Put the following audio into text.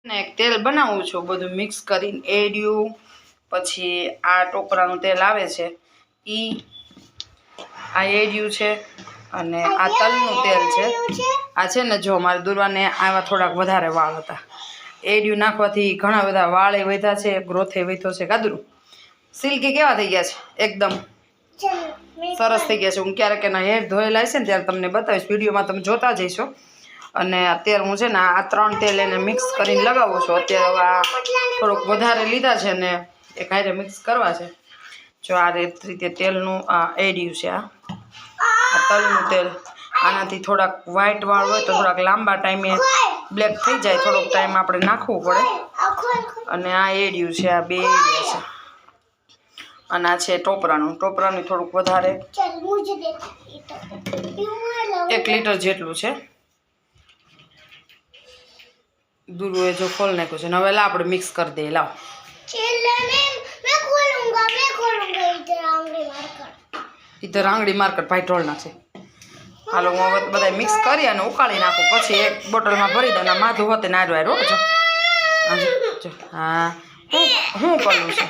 ને એક તેલ બનાવું છું બધું મિક્સ કરીને એડિયું પછી આ ટોપરાનું તેલ આવે છે ઈ આ એડિયું છે અને આ તલનું તેલ છે આ છે ને જો મારે દુર્વાને આવા થોડાક વધારે વાળ હતા એડિયું નાખવાથી ઘણા બધા વાળ વધ્યા છે ગ્રોથ વધ્યો છે કાદરું સિલ્કી કેવા થઈ ગયા છે એકદમ સરસ થઈ ગયા છે હું ક્યારેક એના હેર ધોયેલા છે ને ત્યારે તમને બતાવીશ વિડીયોમાં તમે જોતા જઈશો અને અત્યારે હું છે ને આ 3 તેલ એને મિક્સ કરીને લગાવું છું અત્યારે આ થોડુંક વધારે લીધા છે ને એક હારે મિક્સ કરવા છે જો આ રીતે તેલનું આ એડિયું છે આ તલનું તેલ આનાથી થોડાક વ્હાઈટ વાળ હોય તો થોડાક લાંબા ટાઈમે બ્લેક થઈ જાય થોડોક ટાઈમ આપણે નાખવું પડે અને આ એડિયું છે આ બે એડિયા છે અને આ છે ટોપરાનું થોડુંક વધારે 1 લીટર જેટલું છે દૂરવે જો ખોલ નાખ્યું છે હવે લા આપણે મિક્સ કરી દઈએ લાવ इधर आंगड़ी मार्केट पेट्रोल नाखे हालो हूँ बधा मिक्स करी अने उकाળી नाखूँ पछी एक बोटल में भरी दे माथुं होते नारो आरो जो हाँ हूँ करूँ छुं